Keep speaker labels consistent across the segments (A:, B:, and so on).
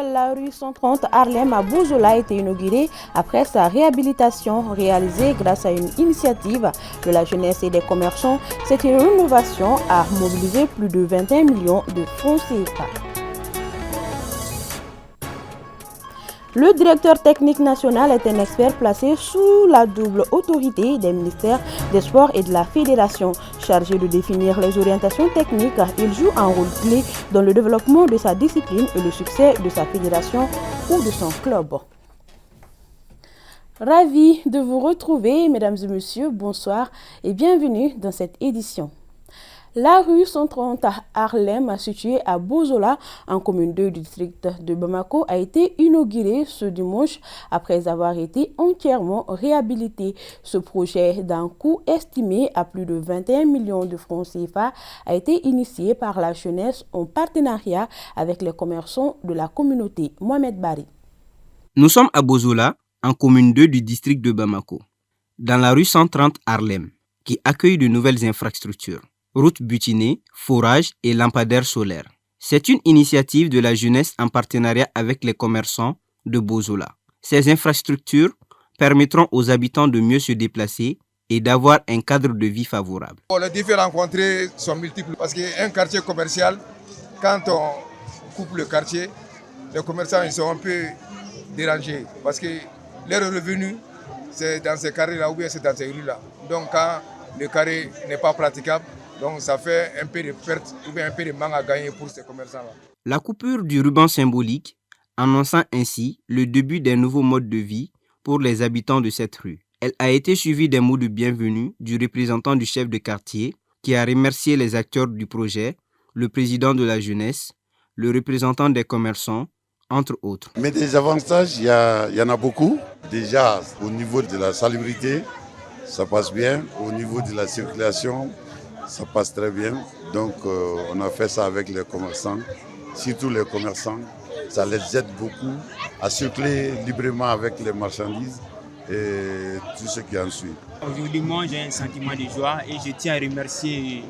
A: la rue 130 Harlem à Bozola a été inaugurée après sa réhabilitation réalisée grâce à une initiative de la jeunesse et des commerçants. Cette rénovation a mobilisé plus de 21 millions de francs CFA. Le directeur technique national est un expert placé sous la double autorité des ministères des Sports et de la Fédération. Chargé de définir les orientations techniques, il joue un rôle clé dans le développement de sa discipline et le succès de sa fédération ou de son club. Ravi de vous retrouver, mesdames et messieurs, bonsoir et bienvenue dans cette édition. La rue 130 à Harlem, située à Bozola, en commune 2 du district de Bamako, a été inaugurée ce dimanche après avoir été entièrement réhabilitée. Ce projet d'un coût estimé à plus de 21 millions de francs CFA a été initié par la jeunesse en partenariat avec les commerçants de la communauté. Mohamed Bari.
B: Nous sommes à Bozola, en commune 2 du district de Bamako, dans la rue 130 Harlem, qui accueille de nouvelles infrastructures. Routes butinées, forages et lampadaires solaires. C'est une initiative de la jeunesse en partenariat avec les commerçants de Bozola. Ces infrastructures permettront aux habitants de mieux se déplacer et d'avoir un cadre de vie favorable.
C: Les défis rencontrés sont multiples parce qu'un quartier commercial, quand on coupe le quartier, les commerçants ils sont un peu dérangés parce que leur revenu c'est dans ces carrés-là ou bien c'est dans ces rues-là. Donc quand le carré n'est pas praticable, donc ça fait un peu de perte ou bien un peu de manque à gagner pour ces commerçants-là.
B: La coupure du ruban symbolique annonçant ainsi le début d'un nouveau mode de vie pour les habitants de cette rue. Elle a été suivie des mots de bienvenue du représentant du chef de quartier qui a remercié les acteurs du projet, le président de la jeunesse, le représentant des commerçants, entre autres.
D: Mais des avantages, il y en a beaucoup. Déjà, au niveau de la salubrité, ça passe bien. Au niveau de la circulation, ça passe très bien. Donc on a fait ça avec les commerçants, surtout les commerçants. Ça les aide beaucoup à circuler librement avec les marchandises et tout ce qui en suit.
E: Aujourd'hui, moi, j'ai un sentiment de joie et je tiens à remercier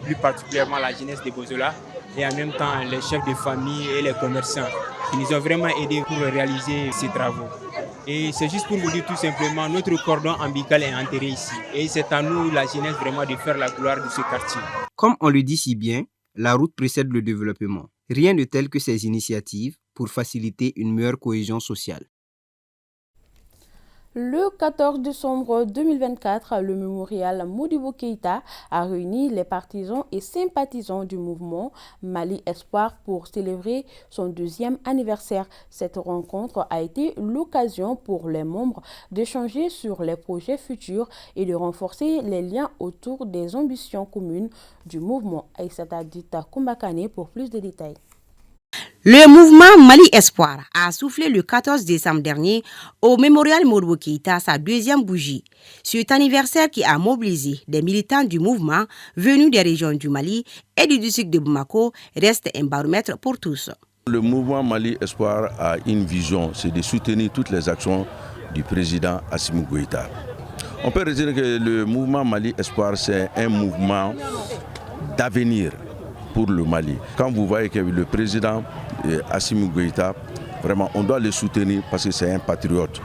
E: plus particulièrement la jeunesse de Bozola et en même temps les chefs de famille et les commerçants qui nous ont vraiment aidés pour réaliser ces travaux. Et c'est juste pour vous dire tout simplement, notre cordon ombilical est enterré ici. Et c'est à nous, la jeunesse, vraiment de faire la gloire de ce quartier.
B: Comme on le dit si bien, la route précède le développement. Rien de tel que ces initiatives pour faciliter une meilleure cohésion sociale.
A: Le 14 décembre 2024, le mémorial Modibo Keïta a réuni les partisans et sympathisants du mouvement Mali Espoir pour célébrer son 2e anniversaire. Cette rencontre a été l'occasion pour les membres d'échanger sur les projets futurs et de renforcer les liens autour des ambitions communes du mouvement. Aïssata Dita Kumbakane pour plus de détails.
F: Le mouvement Mali Espoir a soufflé le 14 décembre dernier au mémorial Modibo Keïta sa 2e bougie. Cet anniversaire qui a mobilisé des militants du mouvement venus des régions du Mali et du district de Bamako reste un baromètre pour tous.
G: Le mouvement Mali Espoir a une vision, c'est de soutenir toutes les actions du président Assimi Goïta. On peut dire que le mouvement Mali Espoir, c'est un mouvement d'avenir pour le Mali. Quand vous voyez que le président Assimi Goïta, vraiment, on doit le soutenir parce que c'est un patriote.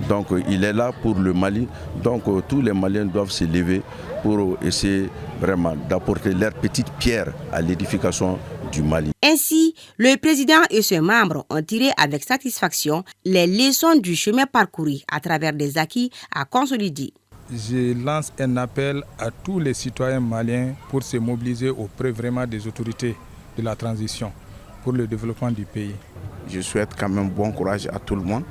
G: Donc il est là pour le Mali. Donc tous les Maliens doivent se lever pour essayer vraiment d'apporter leur petite pierre à l'édification du Mali.
F: Ainsi, le président et ses membres ont tiré avec satisfaction les leçons du chemin parcouru à travers des acquis à consolider.
H: Je lance un appel à tous les citoyens maliens pour se mobiliser auprès vraiment des autorités de la transition pour le développement du pays.
I: Je souhaite quand même bon courage à tout le monde.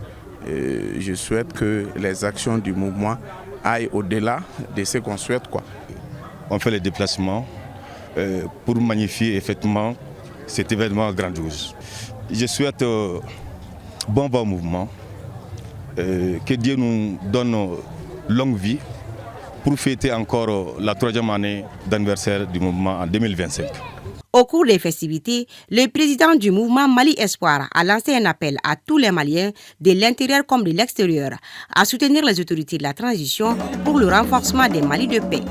I: Je souhaite que les actions du mouvement aillent au-delà de ce qu'on souhaite.
J: On fait les déplacements pour magnifier effectivement cet événement grandiose. Je souhaite bon mouvement, que Dieu nous donne longue vie pour fêter encore la 3e année d'anniversaire du mouvement en 2025.
F: Au cours des festivités, le président du mouvement Mali Espoir a lancé un appel à tous les Maliens, de l'intérieur comme de l'extérieur, à soutenir les autorités de la transition pour le renforcement des Mali de paix.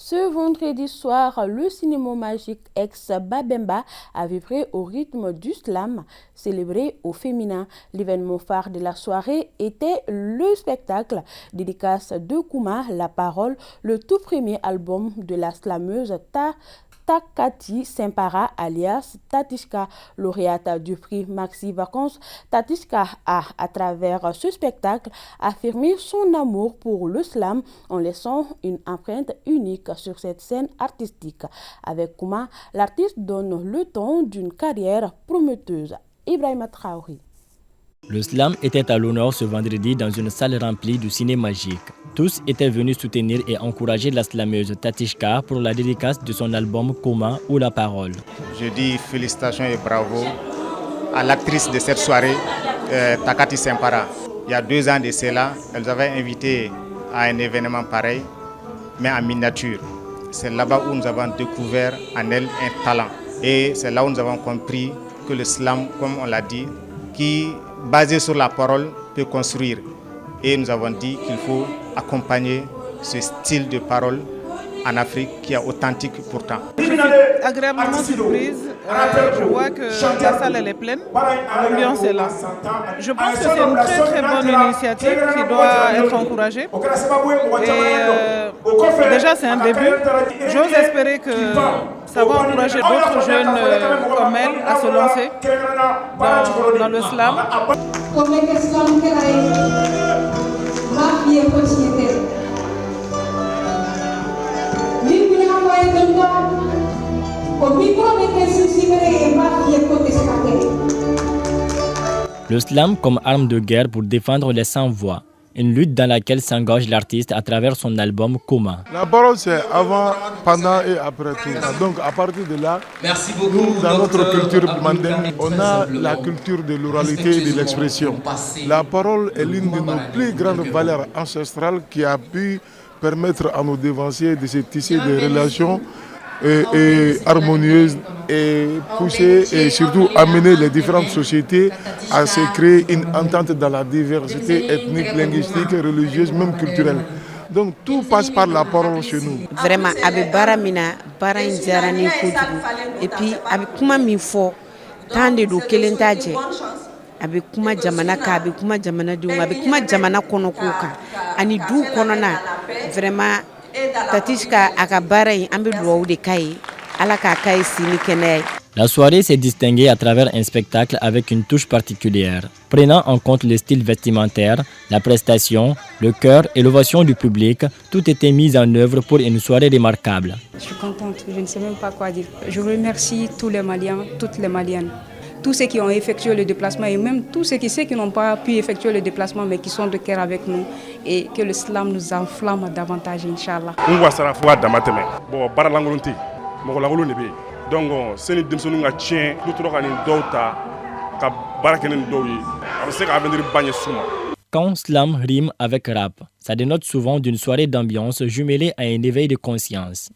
A: Ce vendredi soir, le cinéma magique ex-Babemba a vibré au rythme du slam, célébré au féminin. L'événement phare de la soirée était le spectacle dédicace de Kouma, La Parole, le tout premier album de la slameuse Takati Sempara alias Tatishka, lauréate du prix Maxi Vacances. Tatishka a, à travers ce spectacle, affirmé son amour pour le slam en laissant une empreinte unique sur cette scène artistique. Avec Kouma, l'artiste donne le ton d'une carrière prometteuse. Ibrahima Traoré.
K: Le slam était à l'honneur ce vendredi dans une salle remplie du ciné magique. Tous étaient venus soutenir et encourager la slameuse Tatishka pour la dédicace de son album Kouma ou La Parole.
L: Je dis félicitations et bravo à l'actrice de cette soirée, Takati Sempara. Il y a 2 ans de cela, elle nous avait invité à un événement pareil, mais en miniature. C'est là-bas où nous avons découvert en elle un talent. Et c'est là où nous avons compris que le slam, comme on l'a dit, qui, basé sur la parole, peut construire. Et nous avons dit qu'il faut accompagner ce style de parole en Afrique qui est authentique pourtant.
M: Je suis agréablement surprise. Je vois que la salle elle est pleine, l'ambiance est là. Je pense que c'est une très très bonne initiative qui doit être encouragée. Et déjà c'est un début. J'ose espérer que ça va encourager d'autres jeunes comme elle à se lancer dans le slam.
K: Le slam comme arme de guerre pour défendre les sans-voix, une lutte dans laquelle s'engage l'artiste à travers son album Kouma.
N: La parole c'est avant, pendant et après tout. Donc à partir de là, nous dans notre culture mandingue, on a la culture de l'oralité et de l'expression. La parole est l'une de nos plus grandes valeurs ancestrales qui a pu permettre à nos dévanciers de se tisser des relations et harmonieuses et pousser et surtout amener les différentes sociétés à se créer une entente dans la diversité ethnique, linguistique, religieuse, même culturelle. Donc tout passe par la parole chez nous.
F: Vraiment, avec Baramina, Baranjarani Koudou, et puis avec Kouma Mifo, tant de Kelentaje, avec Kouma Jamanaka, avec Kouma Jamanadou, avec Kouma Jamana Konokoka, Ani Dou Konona, vraiment.
K: La soirée s'est distinguée à travers un spectacle avec une touche particulière, prenant en compte le style vestimentaire, la prestation, le chœur et l'ovation du public. Tout était mis en œuvre pour une soirée remarquable.
O: Je suis contente, je ne sais même pas quoi dire. Je remercie tous les Maliens, toutes les Maliennes, tous ceux qui ont effectué le déplacement et même tous ceux qui n'ont pas pu effectuer le déplacement mais qui sont de cœur avec nous et que le slam nous enflamme davantage, Inch'Allah.
K: Quand slam rime avec rap, ça dénote souvent d'une soirée d'ambiance jumelée à un éveil de conscience.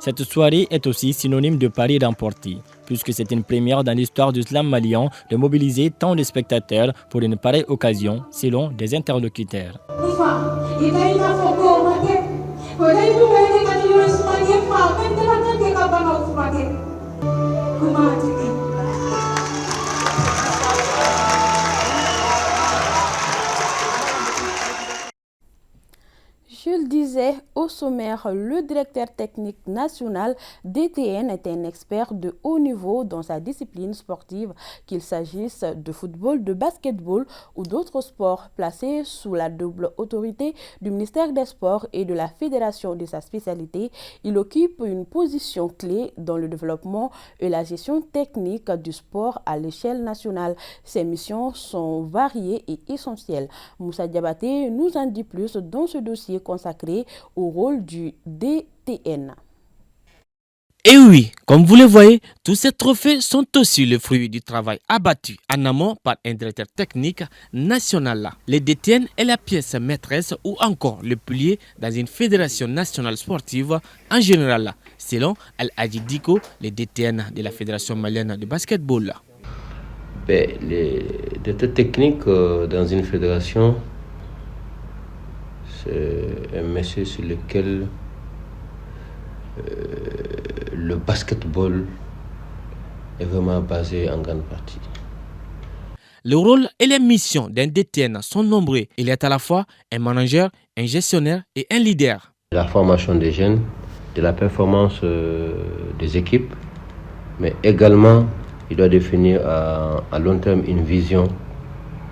K: Cette soirée est aussi synonyme de pari remporté, puisque c'est une première dans l'histoire du slam malien de mobiliser tant de spectateurs pour une pareille occasion, selon des interlocuteurs.
A: Je le disais, au sommaire, le directeur technique national DTN est un expert de haut niveau dans sa discipline sportive, qu'il s'agisse de football, de basketball ou d'autres sports, placés sous la double autorité du ministère des Sports et de la fédération de sa spécialité. Il occupe une position clé dans le développement et la gestion technique du sport à l'échelle nationale. Ses missions sont variées et essentielles. Moussa Diabaté nous en dit plus dans ce dossier consacré au rôle du DTN.
P: Et oui, comme vous le voyez, tous ces trophées sont aussi le fruit du travail abattu en amont par un directeur technique national. Le DTN est la pièce maîtresse ou encore le pilier dans une fédération nationale sportive en général. selon Al-Hadji Diko, le DTN de la Fédération malienne de basketball.
Q: Les directeurs techniques dans une fédération, c'est un métier sur lequel le basketball est vraiment basé en grande partie.
P: Le rôle et les missions d'un DTN sont nombreux. Il est à la fois un manager, un gestionnaire et un leader.
Q: La formation des jeunes, de la performance des équipes, mais également il doit définir à long terme une vision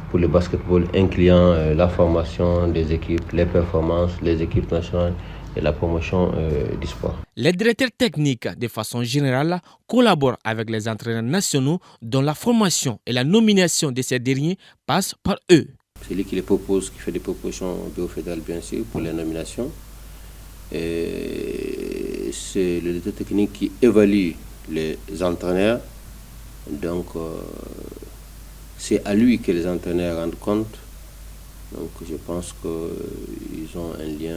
Q: pour le basketball incluant la formation des équipes, les performances, les équipes nationales et la promotion du sport.
P: Les directeurs techniques, de façon générale, collaborent avec les entraîneurs nationaux dont la formation et la nomination de ces derniers passent par eux.
Q: C'est lui qui les propose, qui fait des propositions au bureau fédéral bien sûr pour les nominations. Et c'est le directeur technique qui évalue les entraîneurs. Donc c'est à lui que les entraîneurs rendent compte. Donc je pense qu'ils ont un lien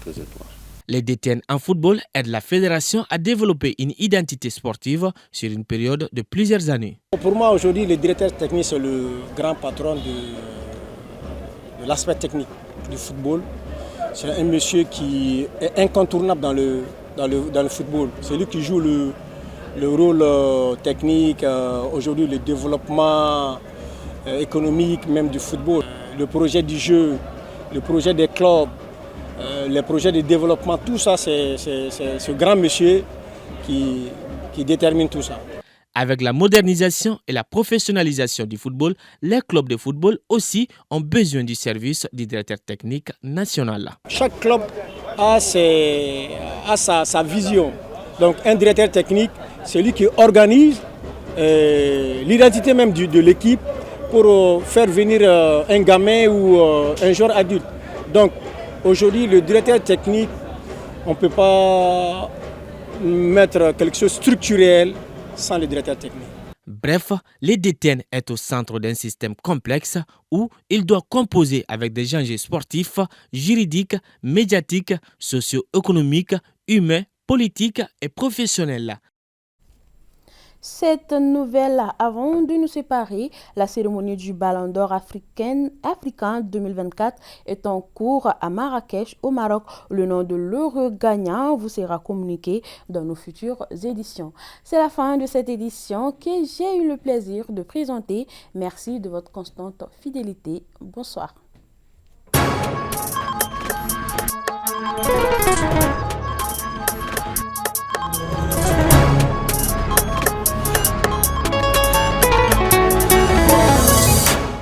Q: très étroit.
P: Les DTN en football aident la fédération à développer une identité sportive sur une période de plusieurs années.
R: Pour moi aujourd'hui, le directeur technique c'est le grand patron de l'aspect technique du football. C'est un monsieur qui est incontournable dans le football. C'est lui qui joue le rôle technique, aujourd'hui le développement économique même du football. Le projet du jeu, le projet des clubs, les projets de développement, tout ça c'est ce grand monsieur qui détermine tout ça.
P: Avec la modernisation et la professionnalisation du football, les clubs de football aussi ont besoin du service du directeur technique national.
R: Chaque club a sa vision. Donc un directeur technique, c'est lui qui organise l'identité même de l'équipe pour faire venir un gamin ou un joueur adulte. Donc aujourd'hui, le directeur technique, on ne peut pas mettre quelque chose de structurel sans le directeur technique.
P: Bref, le DTN est au centre d'un système complexe où il doit composer avec des enjeux sportifs, juridiques, médiatiques, socio-économiques, humains, politiques et professionnels.
A: Cette nouvelle, avant de nous séparer, la cérémonie du Ballon d'Or africain 2024 est en cours à Marrakech, au Maroc. Le nom de l'heureux gagnant vous sera communiqué dans nos futures éditions. C'est la fin de cette édition que j'ai eu le plaisir de présenter. Merci de votre constante fidélité. Bonsoir.